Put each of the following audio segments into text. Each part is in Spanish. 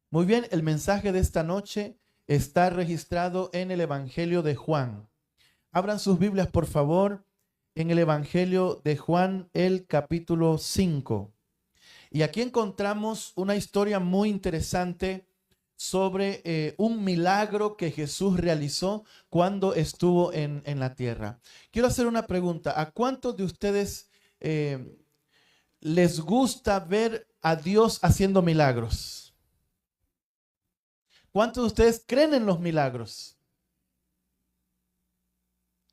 Muy bien, el mensaje de esta noche está registrado en el Evangelio de Juan. Abran sus Biblias, por favor, en el Evangelio de Juan, el capítulo 5. Y aquí encontramos una historia muy interesante sobre un milagro que Jesús realizó cuando estuvo en la tierra. Quiero hacer una pregunta. ¿A cuántos de ustedes les gusta ver a Dios haciendo milagros? ¿Cuántos de ustedes creen en los milagros?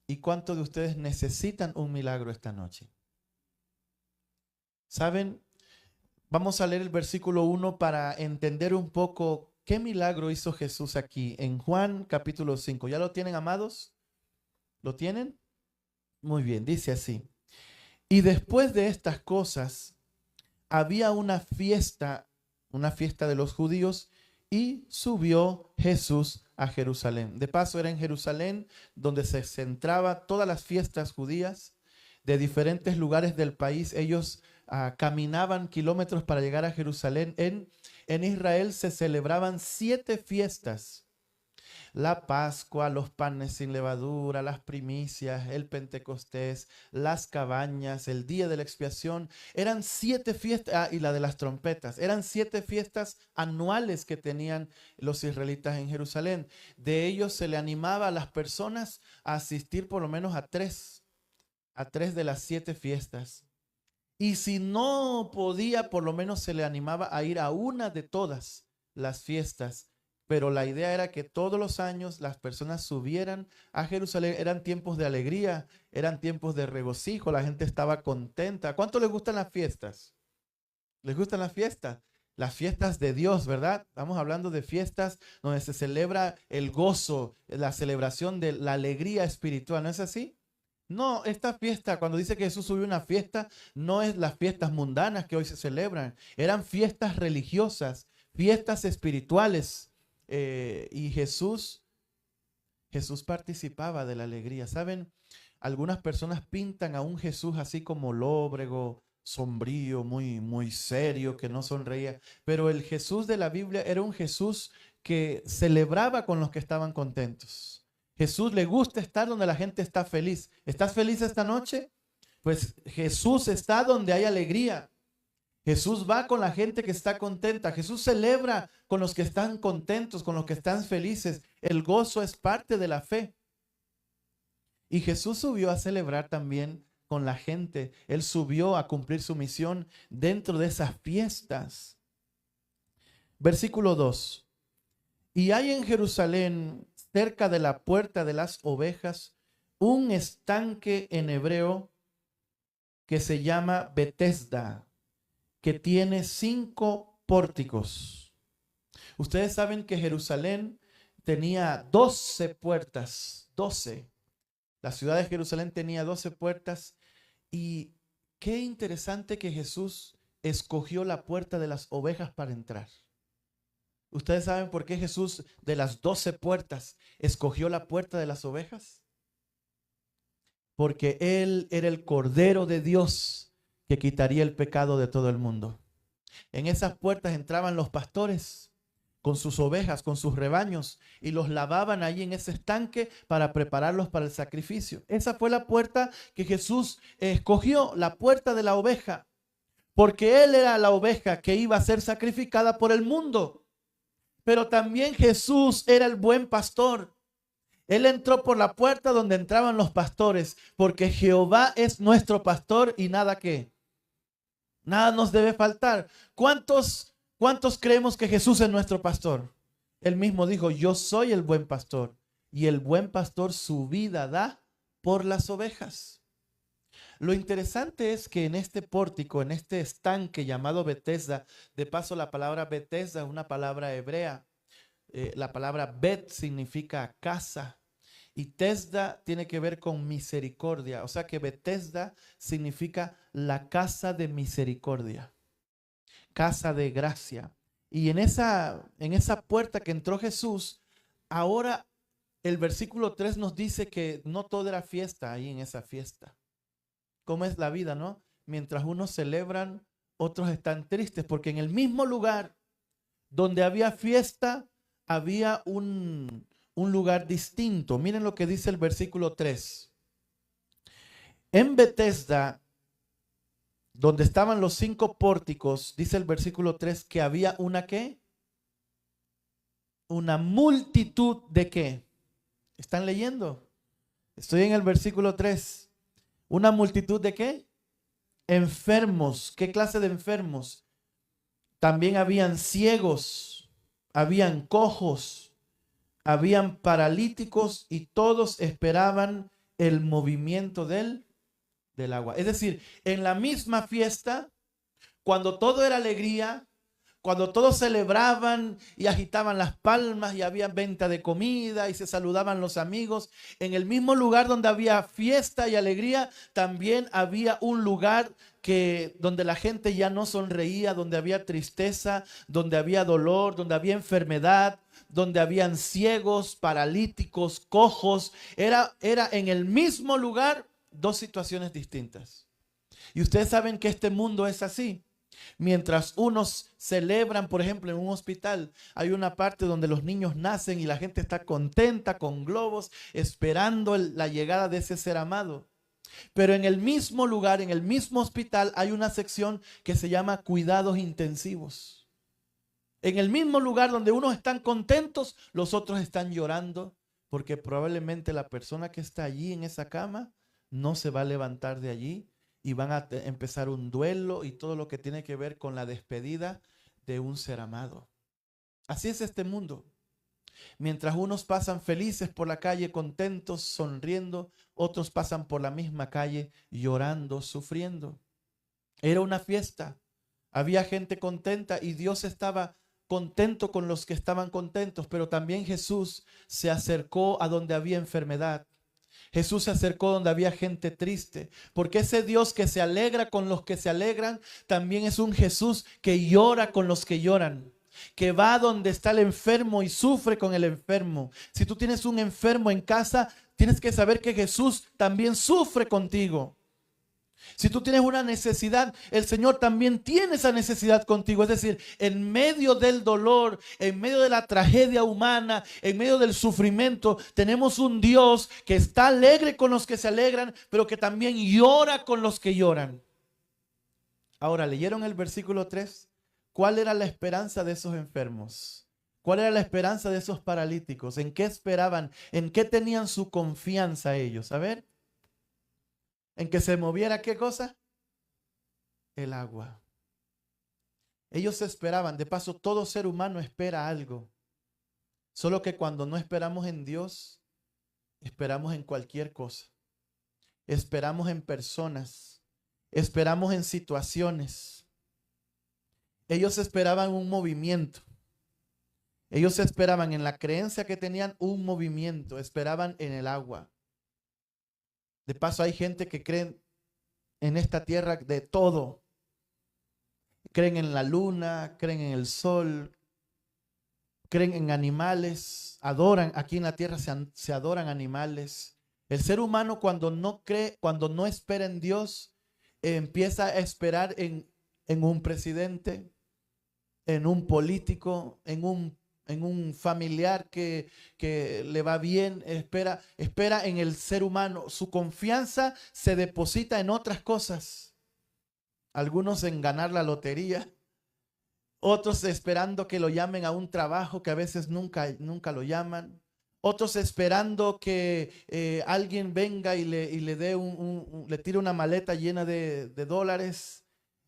¿Y cuántos de ustedes necesitan un milagro esta noche? ¿Saben? Vamos a leer el versículo 1 para entender un poco qué milagro hizo Jesús aquí en Juan capítulo 5. ¿Ya lo tienen, amados? ¿Lo tienen? Muy bien, dice así. Y después de estas cosas, había una fiesta de los judíos, y subió Jesús a Jerusalén. De paso, era en Jerusalén donde se centraba todas las fiestas judías de diferentes lugares del país. Ellos caminaban kilómetros para llegar a Jerusalén. En Israel se celebraban 7 fiestas: la Pascua, los panes sin levadura, las primicias, el Pentecostés, las cabañas, el día de la expiación. Eran 7 fiestas, y la de las trompetas. Eran 7 fiestas anuales que tenían los israelitas en Jerusalén. De ellos se le animaba a las personas a asistir por lo menos a tres de las 7 fiestas. Y si no podía, por lo menos se le animaba a ir a una de todas las fiestas. Pero la idea era que todos los años las personas subieran a Jerusalén. Eran tiempos de alegría, eran tiempos de regocijo, la gente estaba contenta. ¿Cuánto les gustan las fiestas? ¿Les gustan las fiestas? Las fiestas de Dios, ¿verdad? Estamos hablando de fiestas donde se celebra el gozo, la celebración de la alegría espiritual, ¿no es así? No, esta fiesta, cuando dice que Jesús subió una fiesta, no es las fiestas mundanas que hoy se celebran. Eran fiestas religiosas, fiestas espirituales. Y Jesús participaba de la alegría. ¿Saben? Algunas personas pintan a un Jesús así como lóbrego, sombrío, muy serio, que no sonreía. Pero el Jesús de la Biblia era un Jesús que celebraba con los que estaban contentos. Jesús le gusta estar donde la gente está feliz. ¿Estás feliz esta noche? Pues Jesús está donde hay alegría. Jesús va con la gente que está contenta. Jesús celebra con los que están contentos, con los que están felices. El gozo es parte de la fe. Y Jesús subió a celebrar también con la gente. Él subió a cumplir su misión dentro de esas fiestas. Versículo 2. Y hay en Jerusalén, cerca de la puerta de las ovejas, un estanque en hebreo que se llama Betesda, que tiene 5 pórticos. Ustedes saben que Jerusalén tenía 12 puertas, 12. La ciudad de Jerusalén tenía 12 puertas, y qué interesante que Jesús escogió la puerta de las ovejas para entrar. ¿Ustedes saben por qué Jesús, de las 12 puertas, escogió la puerta de las ovejas? Porque Él era el Cordero de Dios que quitaría el pecado de todo el mundo. En esas puertas entraban los pastores con sus ovejas, con sus rebaños, y los lavaban allí en ese estanque para prepararlos para el sacrificio. Esa fue la puerta que Jesús escogió, la puerta de la oveja, porque Él era la oveja que iba a ser sacrificada por el mundo. Pero también Jesús era el buen pastor. Él entró por la puerta donde entraban los pastores, porque Jehová es nuestro pastor y nada nos debe faltar. ¿Cuántos creemos que Jesús es nuestro pastor? Él mismo dijo: yo soy el buen pastor, y el buen pastor su vida da por las ovejas. Lo interesante es que en este pórtico, en este estanque llamado Betesda, de paso la palabra Betesda es una palabra hebrea. La palabra Bet significa casa, y Tesda tiene que ver con misericordia. O sea que Betesda significa la casa de misericordia, casa de gracia. Y en esa puerta que entró Jesús, ahora el versículo 3 nos dice que no todo era fiesta ahí en esa fiesta. ¿Cómo es la vida, no? Mientras unos celebran, otros están tristes, porque en el mismo lugar donde había fiesta, había un lugar distinto. Miren lo que dice el versículo 3. En Betesda, donde estaban los 5 pórticos, dice el versículo 3 que había una ¿qué? Una multitud de ¿qué? ¿Están leyendo? Estoy en el versículo 3. ¿Una multitud de qué? Enfermos. ¿Qué clase de enfermos? También habían ciegos, habían cojos, habían paralíticos y todos esperaban el movimiento del agua. Es decir, en la misma fiesta, cuando todo era alegría, cuando todos celebraban y agitaban las palmas y había venta de comida y se saludaban los amigos, en el mismo lugar donde había fiesta y alegría, también había un lugar donde la gente ya no sonreía, donde había tristeza, donde había dolor, donde había enfermedad, donde habían ciegos, paralíticos, cojos. Era en el mismo lugar 2 situaciones distintas. Y ustedes saben que este mundo es así. Mientras unos celebran, por ejemplo, en un hospital, hay una parte donde los niños nacen y la gente está contenta con globos, esperando la llegada de ese ser amado. Pero en el mismo lugar, en el mismo hospital, hay una sección que se llama cuidados intensivos. En el mismo lugar donde unos están contentos, los otros están llorando, porque probablemente la persona que está allí en esa cama no se va a levantar de allí. Y van a empezar un duelo y todo lo que tiene que ver con la despedida de un ser amado. Así es este mundo. Mientras unos pasan felices por la calle, contentos, sonriendo, otros pasan por la misma calle llorando, sufriendo. Era una fiesta. Había gente contenta y Dios estaba contento con los que estaban contentos, pero también Jesús se acercó a donde había enfermedad. Jesús se acercó donde había gente triste, porque ese Dios que se alegra con los que se alegran, también es un Jesús que llora con los que lloran, que va donde está el enfermo y sufre con el enfermo. Si tú tienes un enfermo en casa, tienes que saber que Jesús también sufre contigo. Si tú tienes una necesidad, el Señor también tiene esa necesidad contigo. Es decir, en medio del dolor, en medio de la tragedia humana, en medio del sufrimiento, tenemos un Dios que está alegre con los que se alegran, pero que también llora con los que lloran. Ahora, ¿leyeron el versículo 3? ¿Cuál era la esperanza de esos enfermos? ¿Cuál era la esperanza de esos paralíticos? ¿En qué esperaban? ¿En qué tenían su confianza ellos? A ver. ¿En que se moviera qué cosa? El agua. Ellos esperaban, de paso todo ser humano espera algo. Solo que cuando no esperamos en Dios, esperamos en cualquier cosa. Esperamos en personas, esperamos en situaciones. Ellos esperaban un movimiento. Ellos esperaban en la creencia que tenían un movimiento, esperaban en el agua. De paso hay gente que cree en esta tierra de todo. Creen en la luna, creen en el sol, creen en animales, adoran, aquí en la tierra se adoran animales. El ser humano cuando no cree, cuando no espera en Dios, empieza a esperar en un presidente, en un político, en un familiar que le va bien, espera en el ser humano. Su confianza se deposita en otras cosas. Algunos en ganar la lotería, otros esperando que lo llamen a un trabajo que a veces nunca lo llaman. Otros esperando que alguien venga y le dé le tire una maleta llena de dólares.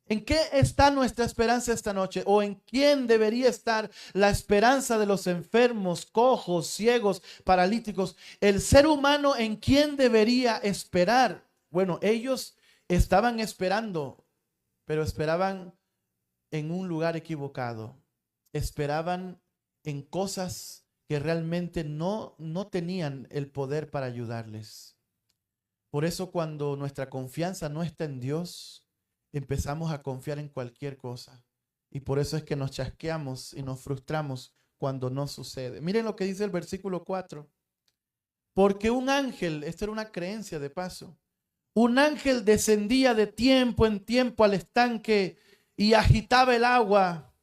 ¿En qué está nuestra esperanza esta noche? ¿O en quién debería estar la esperanza de los enfermos, cojos, ciegos, paralíticos? El ser humano, ¿en quién debería esperar? Bueno, ellos estaban esperando, pero esperaban en un lugar equivocado. Esperaban en cosas que realmente no tenían el poder para ayudarles. Por eso cuando nuestra confianza no está en Dios, empezamos a confiar en cualquier cosa. Y por eso es que nos chasqueamos y nos frustramos cuando no sucede. Miren lo que dice el versículo 4. Porque un ángel, esta era una creencia de paso, un ángel descendía de tiempo en tiempo al estanque y agitaba el agua.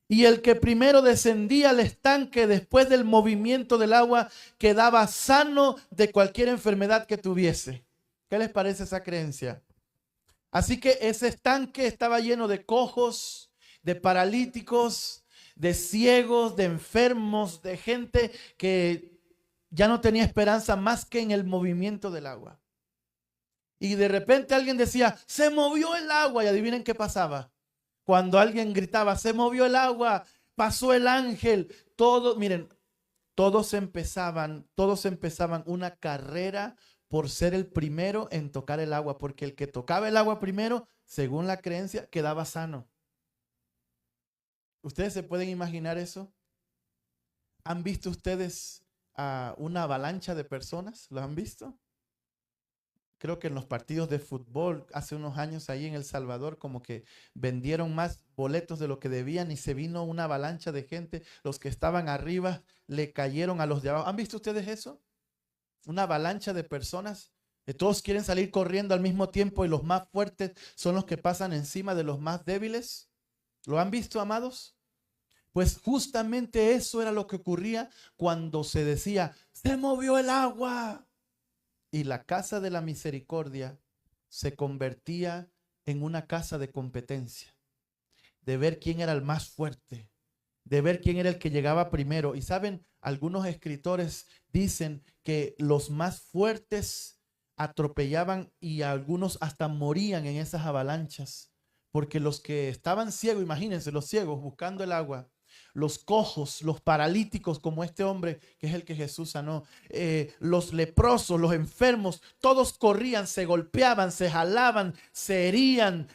Y el que primero descendía al estanque después del movimiento del agua quedaba sano de cualquier enfermedad que tuviese. ¿Qué les parece esa creencia? Así que ese estanque estaba lleno de cojos, de paralíticos, de ciegos, de enfermos, de gente que ya no tenía esperanza más que en el movimiento del agua. Y de repente alguien decía, se movió el agua. Y adivinen qué pasaba. Cuando alguien gritaba, se movió el agua, pasó el ángel. Todos, miren, todos empezaban una carrera por ser el primero en tocar el agua. Porque el que tocaba el agua primero, según la creencia, quedaba sano. ¿Ustedes se pueden imaginar eso? ¿Han visto ustedes a una avalancha de personas? ¿Lo han visto? Creo que en los partidos de fútbol hace unos años ahí en El Salvador como que vendieron más boletos de lo que debían y se vino una avalancha de gente. Los que estaban arriba le cayeron a los de abajo. ¿Han visto ustedes eso? Una avalancha de personas. Todos quieren salir corriendo al mismo tiempo y los más fuertes son los que pasan encima de los más débiles. ¿Lo han visto, amados? Pues justamente eso era lo que ocurría cuando se decía, se movió el agua. Y la casa de la misericordia se convertía en una casa de competencia, de ver quién era el más fuerte, de ver quién era el que llegaba primero. Y saben, algunos escritores dicen que los más fuertes atropellaban y algunos hasta morían en esas avalanchas, porque los que estaban ciegos, imagínense, los ciegos buscando el agua, los cojos, los paralíticos como este hombre que es el que Jesús sanó, los leprosos, los enfermos, todos corrían, se golpeaban, se jalaban, se herían,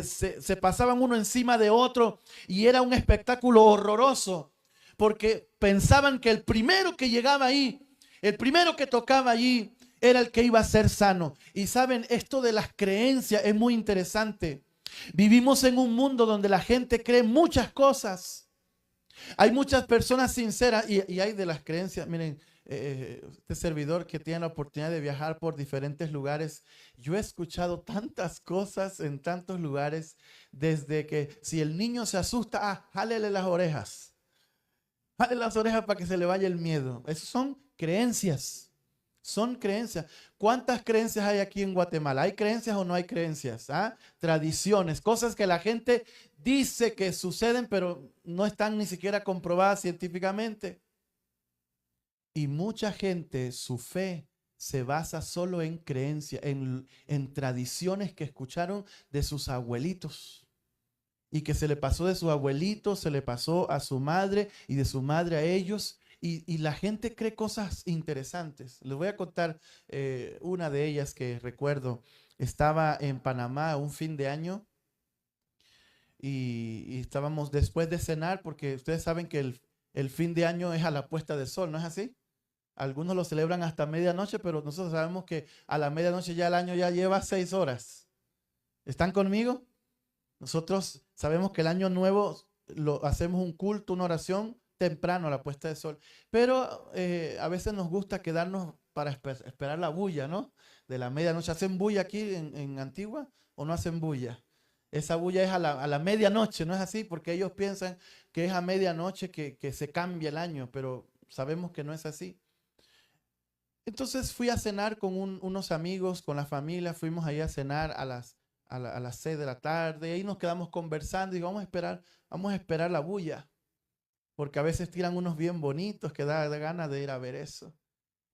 se pasaban uno encima de otro y era un espectáculo horroroso porque pensaban que el primero que llegaba ahí, el primero que tocaba allí era el que iba a ser sano. Y saben, esto de las creencias es muy interesante. Vivimos en un mundo donde la gente cree muchas cosas. Hay muchas personas sinceras y hay de las creencias. Miren, este servidor que tiene la oportunidad de viajar por diferentes lugares, yo he escuchado tantas cosas en tantos lugares, desde que si el niño se asusta, jálele las orejas. Jálele las orejas para que se le vaya el miedo. Esas son creencias. Son creencias. ¿Cuántas creencias hay aquí en Guatemala? ¿Hay creencias o no hay creencias? ¿Ah? Tradiciones, cosas que la gente dice que suceden, pero no están ni siquiera comprobadas científicamente. Y mucha gente, su fe se basa solo en creencias, en tradiciones que escucharon de sus abuelitos. Y que se le pasó de su abuelito, se le pasó a su madre y de su madre a ellos. Y la gente cree cosas interesantes. Les voy a contar una de ellas que recuerdo. Estaba en Panamá un fin de año y estábamos después de cenar, porque ustedes saben que el fin de año es a la puesta de sol, ¿no es así? Algunos lo celebran hasta medianoche, pero nosotros sabemos que a la medianoche ya el año ya lleva 6 horas. ¿Están conmigo? Nosotros sabemos que el año nuevo lo hacemos un culto, una oración temprano a la puesta de sol, pero a veces nos gusta quedarnos para esperar la bulla, ¿no? De la medianoche. ¿Hacen bulla aquí en Antigua o no hacen bulla? Esa bulla es a la medianoche, ¿no es así? Porque ellos piensan que es a medianoche que se cambia el año, pero sabemos que no es así. Entonces fui a cenar con unos amigos, con la familia, fuimos ahí a cenar a las 6 de la tarde, y ahí nos quedamos conversando y digo, vamos a esperar la bulla, porque a veces tiran unos bien bonitos que da ganas de ir a ver eso.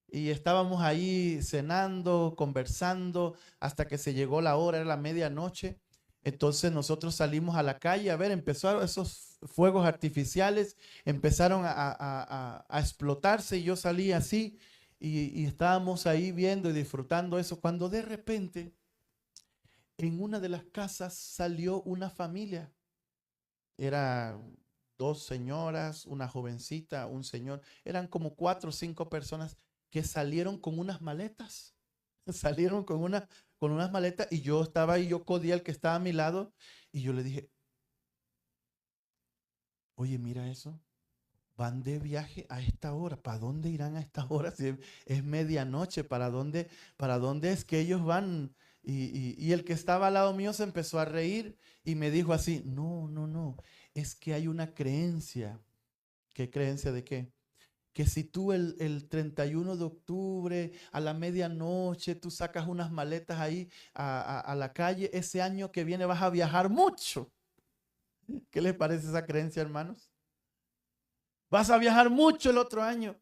Y estábamos ahí cenando, conversando, hasta que se llegó la hora, era la medianoche. Entonces nosotros salimos a la calle, a ver, empezaron esos fuegos artificiales, empezaron a explotarse y yo salí así y estábamos ahí viendo y disfrutando eso, cuando de repente en una de las casas salió una familia. Era 2 señoras, una jovencita, un señor. Eran como 4 o 5 personas que salieron con unas maletas. Salieron con unas maletas y yo estaba ahí, yo codía al que estaba a mi lado y yo le dije, oye, mira eso. Van de viaje a esta hora. ¿Para dónde irán a esta hora? Si es medianoche, para dónde es que ellos van? Y el que estaba al lado mío se empezó a reír y me dijo así, no, no, no. es que hay una creencia. ¿Qué creencia de qué? Que si tú el 31 de octubre a la medianoche tú sacas unas maletas ahí a la calle, ese año que viene vas a viajar mucho. ¿Qué les parece esa creencia, hermanos? Vas a viajar mucho el otro año.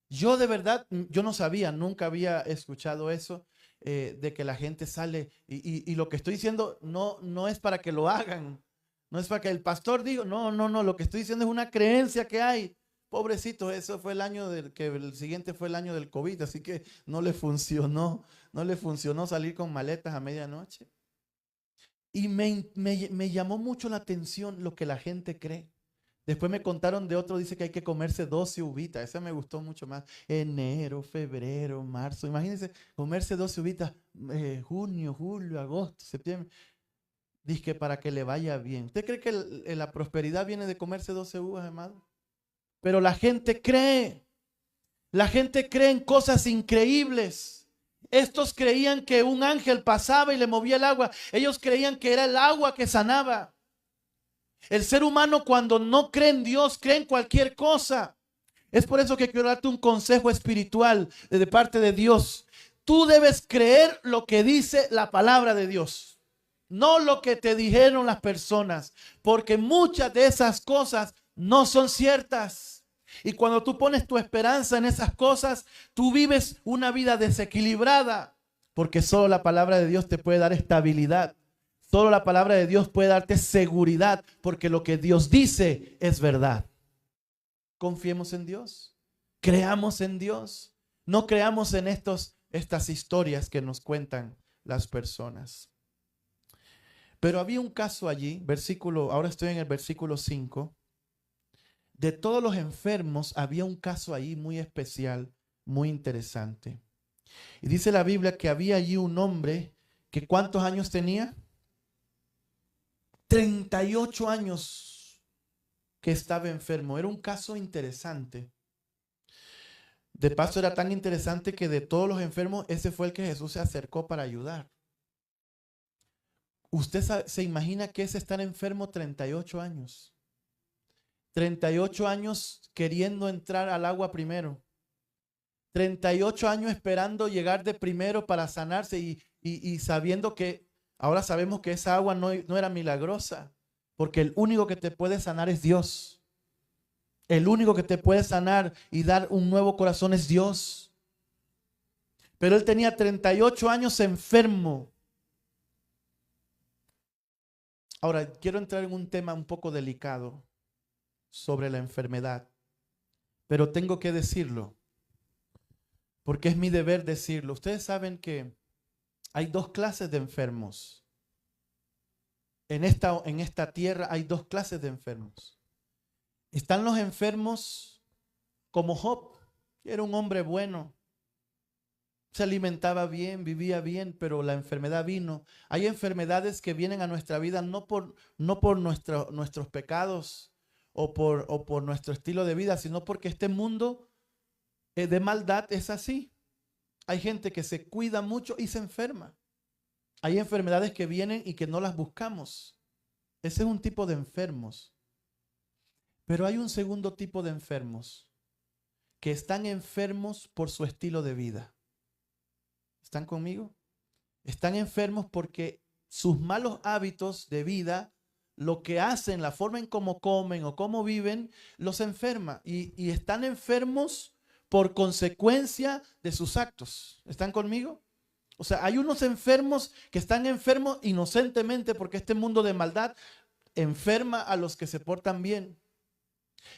Yo de verdad, yo no sabía, nunca había escuchado eso, de que la gente sale y lo que estoy diciendo no es para que lo hagan, no es para que el pastor diga, no, lo que estoy diciendo es una creencia que hay. Pobrecito, eso fue el año que el siguiente fue el año del COVID, así que no le funcionó salir con maletas a medianoche. Y me llamó mucho la atención lo que la gente cree. Después me contaron de otro, dice que hay que comerse 12 uvitas. Esa me gustó mucho más. Enero, febrero, marzo. Imagínense comerse 12 uvitas, junio, julio, agosto, septiembre. Dice que para que le vaya bien. ¿Usted cree que la prosperidad viene de comerse 12 uvas, hermano? Pero la gente cree. La gente cree en cosas increíbles. Estos creían que un ángel pasaba y le movía el agua. Ellos creían que era el agua que sanaba. El ser humano cuando no cree en Dios, cree en cualquier cosa. Es por eso que quiero darte un consejo espiritual de parte de Dios. Tú debes creer lo que dice la palabra de Dios, no lo que te dijeron las personas, porque muchas de esas cosas no son ciertas. Y cuando tú pones tu esperanza en esas cosas, tú vives una vida desequilibrada, porque solo la palabra de Dios te puede dar estabilidad. Solo la palabra de Dios puede darte seguridad, porque lo que Dios dice es verdad. Confiemos en Dios, creamos en Dios, no creamos en estas historias que nos cuentan las personas. Pero había un caso allí, ahora estoy en el versículo 5. De todos los enfermos había un caso ahí muy especial, muy interesante. Y dice la Biblia que había allí un hombre que ¿cuántos años tenía? 38 años que estaba enfermo. Era un caso interesante. De paso era tan interesante que de todos los enfermos, ese fue el que Jesús se acercó para ayudar. ¿Usted se imagina que es estar enfermo 38 años? 38 años queriendo entrar al agua primero. 38 años esperando llegar de primero para sanarse y sabiendo que ahora sabemos que esa agua no era milagrosa, porque el único que te puede sanar es Dios. El único que te puede sanar y dar un nuevo corazón es Dios. Pero él tenía 38 años enfermo. Ahora, quiero entrar en un tema un poco delicado sobre la enfermedad, pero tengo que decirlo, porque es mi deber decirlo. Ustedes saben que hay dos clases de enfermos. En esta tierra hay dos clases de enfermos. Están los enfermos como Job, que era un hombre bueno, se alimentaba bien, vivía bien, pero la enfermedad vino. Hay enfermedades que vienen a nuestra vida no por nuestros pecados o por nuestro estilo de vida, sino porque este mundo de maldad es así. Hay gente que se cuida mucho y se enferma. Hay enfermedades que vienen y que no las buscamos. Ese es un tipo de enfermos. Pero hay un segundo tipo de enfermos que están enfermos por su estilo de vida. ¿Están conmigo? Están enfermos porque sus malos hábitos de vida, lo que hacen, la forma en cómo comen o cómo viven, los enferma. Y están enfermos por consecuencia de sus actos. ¿Están conmigo? O sea, hay unos enfermos que están enfermos inocentemente porque este mundo de maldad enferma a los que se portan bien.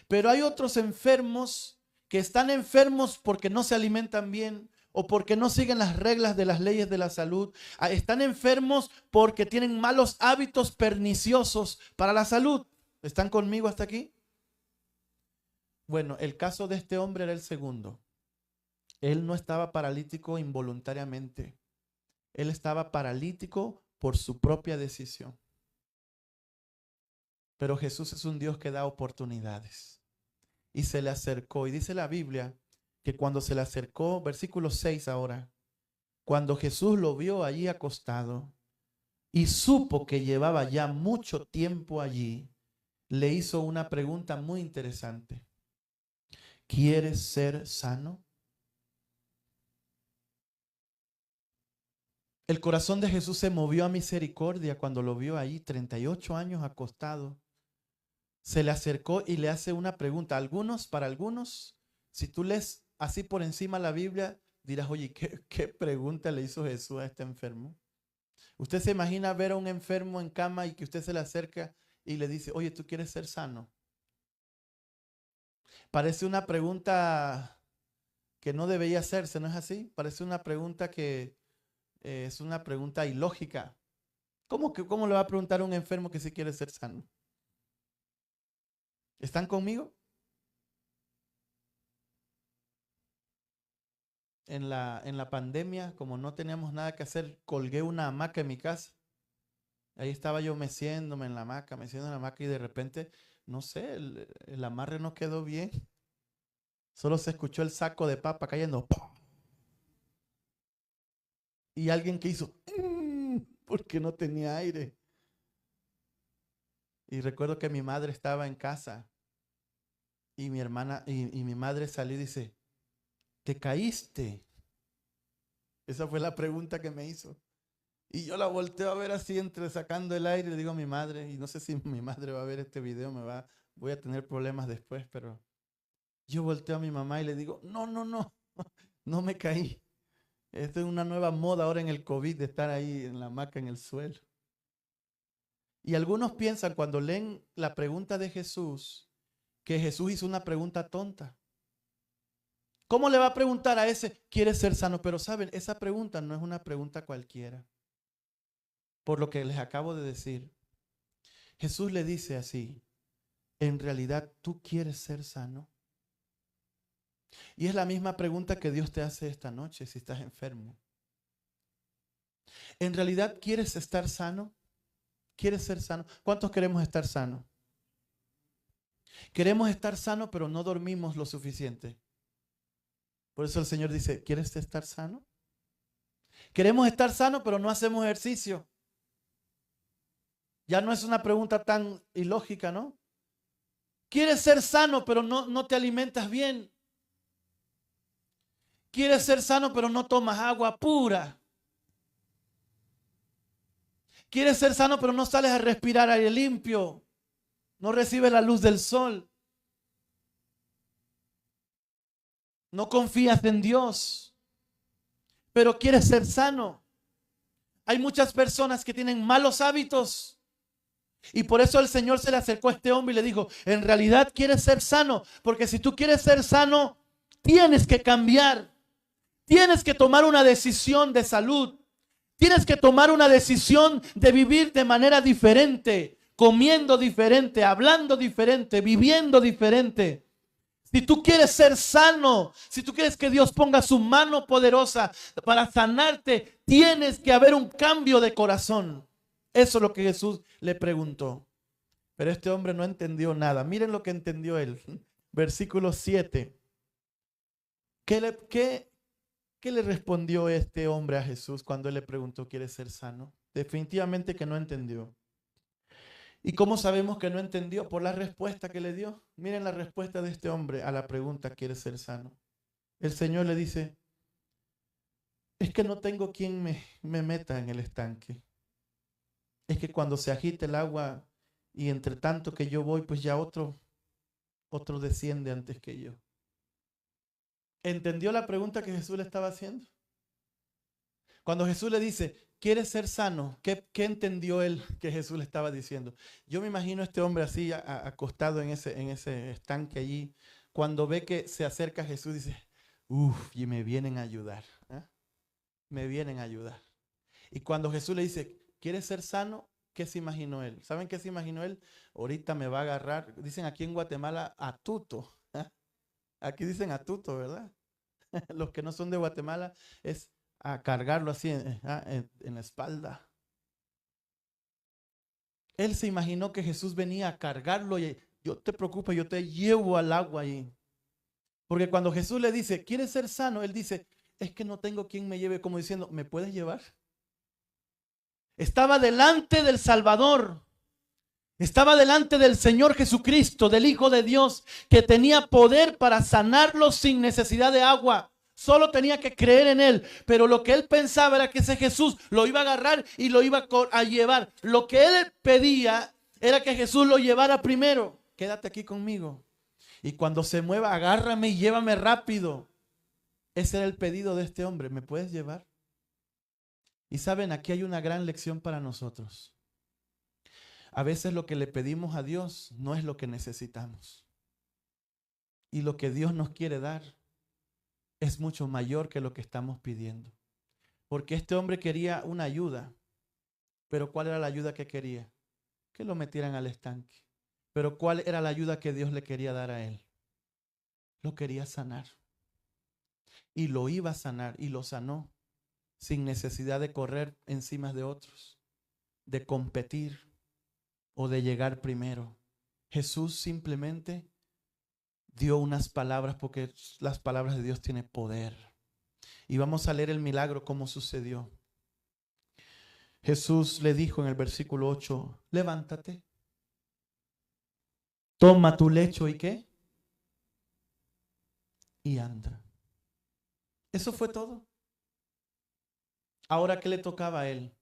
Pero hay otros enfermos que están enfermos porque no se alimentan bien o porque no siguen las reglas de las leyes de la salud. Están enfermos porque tienen malos hábitos perniciosos para la salud. ¿Están conmigo hasta aquí? Bueno, el caso de este hombre era el segundo. Él no estaba paralítico involuntariamente. Él estaba paralítico por su propia decisión. Pero Jesús es un Dios que da oportunidades. Y se le acercó. Y dice la Biblia que cuando se le acercó, versículo 6 ahora, cuando Jesús lo vio allí acostado y supo que llevaba ya mucho tiempo allí, le hizo una pregunta muy interesante. ¿Quieres ser sano? El corazón de Jesús se movió a misericordia cuando lo vio ahí, 38 años acostado. Se le acercó y le hace una pregunta. Para algunos, si tú lees así por encima la Biblia, dirás, oye, ¿qué pregunta le hizo Jesús a este enfermo? ¿Usted se imagina ver a un enfermo en cama y que usted se le acerca y le dice, oye, ¿tú quieres ser sano? Parece una pregunta que no debería hacerse, ¿no es así? Parece una pregunta que es una pregunta ilógica. ¿Cómo le va a preguntar a un enfermo que si quiere ser sano? ¿Están conmigo? En la pandemia, como no teníamos nada que hacer, colgué una hamaca en mi casa. Ahí estaba yo meciéndome en la hamaca y de repente, no sé, el amarre no quedó bien. Solo se escuchó el saco de papa cayendo. ¡Pum! Y alguien que hizo, porque no tenía aire. Y recuerdo que mi madre estaba en casa y mi hermana y mi madre salió y dice, ¿te caíste? Esa fue la pregunta que me hizo. Y yo la volteo a ver así entre sacando el aire y le digo a mi madre, y no sé si mi madre va a ver este video, voy a tener problemas después, pero yo volteo a mi mamá y le digo, no, no, no, no me caí. Esta es una nueva moda ahora en el COVID de estar ahí en la hamaca en el suelo. Y algunos piensan cuando leen la pregunta de Jesús, que Jesús hizo una pregunta tonta. ¿Cómo le va a preguntar a ese, ¿quieres ser sano? Pero saben, esa pregunta no es una pregunta cualquiera. Por lo que les acabo de decir, Jesús le dice así, ¿en realidad tú quieres ser sano? Y es la misma pregunta que Dios te hace esta noche si estás enfermo. ¿En realidad quieres estar sano? ¿Quieres ser sano? ¿Cuántos queremos estar sanos? Queremos estar sanos, pero no dormimos lo suficiente. Por eso el Señor dice, ¿quieres estar sano? Queremos estar sanos, pero no hacemos ejercicio. Ya no es una pregunta tan ilógica, ¿no? Quieres ser sano, pero no te alimentas bien. Quieres ser sano, pero no tomas agua pura. Quieres ser sano, pero no sales a respirar aire limpio. No recibes la luz del sol. No confías en Dios, pero quieres ser sano. Hay muchas personas que tienen malos hábitos y por eso el Señor se le acercó a este hombre y le dijo, en realidad quieres ser sano, porque si tú quieres ser sano, tienes que cambiar. Tienes que tomar una decisión de salud. Tienes que tomar una decisión de vivir de manera diferente, comiendo diferente, hablando diferente, viviendo diferente. Si tú quieres ser sano, si tú quieres que Dios ponga su mano poderosa para sanarte, tienes que haber un cambio de corazón. Eso es lo que Jesús le preguntó. Pero este hombre no entendió nada. Miren lo que entendió él. Versículo 7. ¿Qué le respondió este hombre a Jesús cuando él le preguntó, ¿quieres ser sano? Definitivamente que no entendió. ¿Y cómo sabemos que no entendió? Por la respuesta que le dio. Miren la respuesta de este hombre a la pregunta, ¿quieres ser sano? El Señor le dice, es que no tengo quien me meta en el estanque. Es que cuando se agita el agua y entre tanto que yo voy, pues ya otro desciende antes que yo. ¿Entendió la pregunta que Jesús le estaba haciendo? Cuando Jesús le dice, ¿quieres ser sano? ¿Qué entendió él que Jesús le estaba diciendo? Yo me imagino a este hombre así acostado en ese estanque allí. Cuando ve que se acerca a Jesús, dice, uff, y me vienen a ayudar. ¿Eh? Me vienen a ayudar. Y cuando Jesús le dice, ¿quieres ser sano? ¿Qué se imaginó él? ¿Saben qué se imaginó él? Ahorita me va a agarrar, dicen aquí en Guatemala, a tuto. ¿Eh? Aquí dicen a tuto, ¿verdad? Los que no son de Guatemala es a cargarlo así en la espalda. Él se imaginó que Jesús venía a cargarlo y yo te preocupes, yo te llevo al agua ahí. Porque cuando Jesús le dice, ¿quieres ser sano? Él dice, es que no tengo quien me lleve, como diciendo, ¿me puedes llevar? Estaba delante del Salvador. Estaba delante del Señor Jesucristo, del Hijo de Dios, que tenía poder para sanarlo sin necesidad de agua. Solo tenía que creer en Él. Pero lo que él pensaba era que ese Jesús lo iba a agarrar y lo iba a llevar. Lo que él pedía era que Jesús lo llevara primero. Quédate aquí conmigo. Y cuando se mueva, agárrame y llévame rápido. Ese era el pedido de este hombre. ¿Me puedes llevar? Y saben, aquí hay una gran lección para nosotros. A veces lo que le pedimos a Dios no es lo que necesitamos. Y lo que Dios nos quiere dar es mucho mayor que lo que estamos pidiendo. Porque este hombre quería una ayuda. Pero ¿cuál era la ayuda que quería? Que lo metieran al estanque. Pero ¿cuál era la ayuda que Dios le quería dar a él? Lo quería sanar. Y lo iba a sanar y lo sanó. Sin necesidad de correr encima de otros, de competir o de llegar primero. Jesús simplemente dio unas palabras porque las palabras de Dios tienen poder. Y vamos a leer el milagro cómo sucedió. Jesús le dijo en el versículo 8, levántate, toma tu lecho y ¿qué? Y anda. Eso fue todo. Ahora, ¿qué le tocaba a él?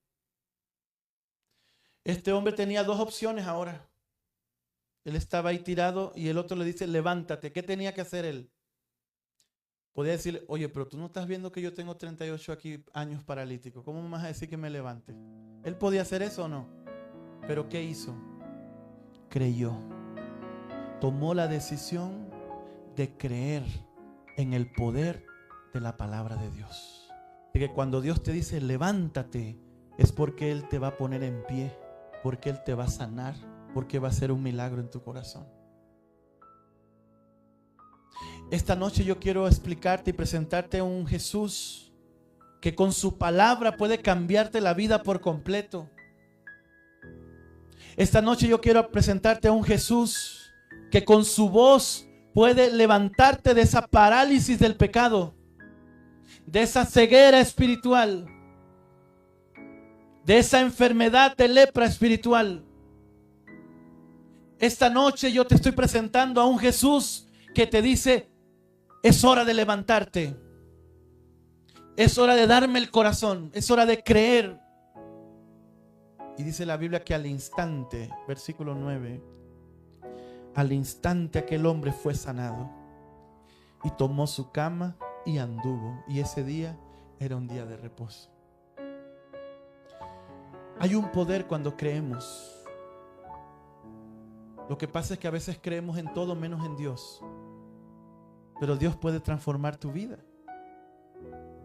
Este hombre tenía dos opciones ahora. Él estaba ahí tirado y el otro le dice, levántate. ¿Qué tenía que hacer él? Podía decirle, oye, pero tú no estás viendo que yo tengo 38 años paralítico. ¿Cómo me vas a decir que me levante? Él podía hacer eso o no. Pero ¿qué hizo? Creyó. Tomó la decisión de creer en el poder de la palabra de Dios. De que cuando Dios te dice levántate, es porque Él te va a poner en pie, porque Él te va a sanar, porque va a hacer un milagro en tu corazón. Esta noche yo quiero explicarte y presentarte a un Jesús que con su palabra puede cambiarte la vida por completo. Esta noche yo quiero presentarte a un Jesús que con su voz puede levantarte de esa parálisis del pecado, de esa ceguera espiritual, de esa enfermedad de lepra espiritual. Esta noche yo te estoy presentando a un Jesús que te dice, es hora de levantarte, es hora de darme el corazón, es hora de creer. Y dice la Biblia que al instante, versículo 9, al instante aquel hombre fue sanado y tomó su cama y anduvo. Y ese día era un día de reposo. Hay un poder cuando creemos. Lo que pasa es que a veces creemos en todo menos en Dios. Pero Dios puede transformar tu vida.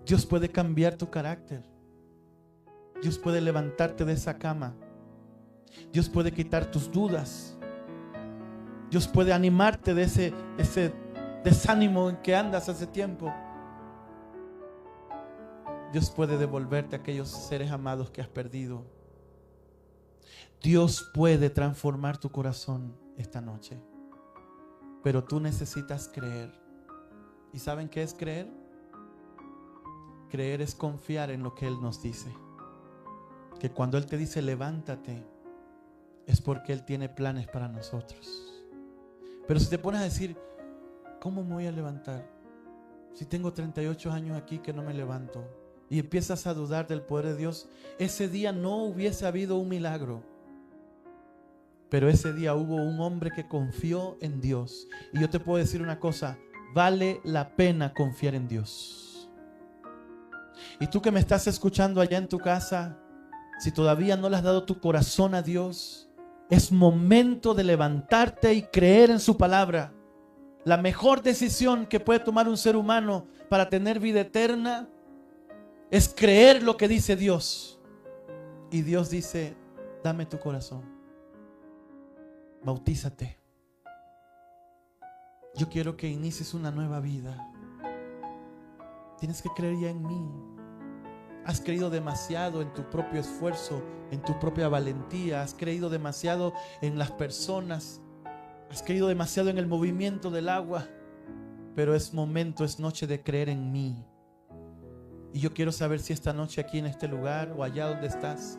Dios puede cambiar tu carácter. Dios puede levantarte de esa cama. Dios puede quitar tus dudas. Dios puede animarte de ese desánimo en que andas hace tiempo. Dios puede devolverte a aquellos seres amados que has perdido. Dios puede transformar tu corazón esta noche. Pero tú necesitas creer. ¿Y saben qué es creer? Creer es confiar en lo que Él nos dice. Que cuando Él te dice levántate, es porque Él tiene planes para nosotros. Pero si te pones a decir, ¿cómo me voy a levantar? Si tengo 38 años aquí que no me levanto. Y empiezas a dudar del poder de Dios. Ese día no hubiese habido un milagro. Pero ese día hubo un hombre que confió en Dios. Y yo te puedo decir una cosa, vale la pena confiar en Dios. Y tú que me estás escuchando allá en tu casa, si todavía no le has dado tu corazón a Dios, es momento de levantarte y creer en su palabra. La mejor decisión que puede tomar un ser humano para tener vida eterna es creer lo que dice Dios. Y Dios dice, dame tu corazón. Bautízate. Yo quiero que inicies una nueva vida. Tienes que creer ya en mí. Has creído demasiado en tu propio esfuerzo, en tu propia valentía. Has creído demasiado en las personas. Has creído demasiado en el movimiento del agua. Pero es momento, es noche de creer en mí. Y yo quiero saber si esta noche aquí en este lugar o allá donde estás,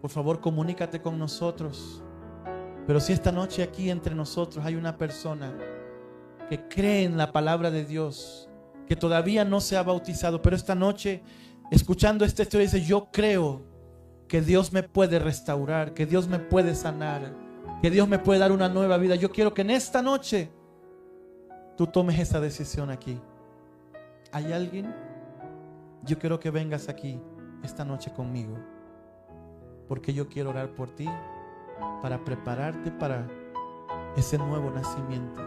por favor comunícate con nosotros. Pero si esta noche aquí entre nosotros hay una persona que cree en la palabra de Dios, que todavía no se ha bautizado, pero esta noche, escuchando esta historia, dice: yo creo que Dios me puede restaurar, que Dios me puede sanar, que Dios me puede dar una nueva vida. Yo quiero que en esta noche tú tomes esa decisión aquí. ¿Hay alguien? Yo quiero que vengas aquí esta noche conmigo, porque yo quiero orar por ti, para prepararte para ese nuevo nacimiento.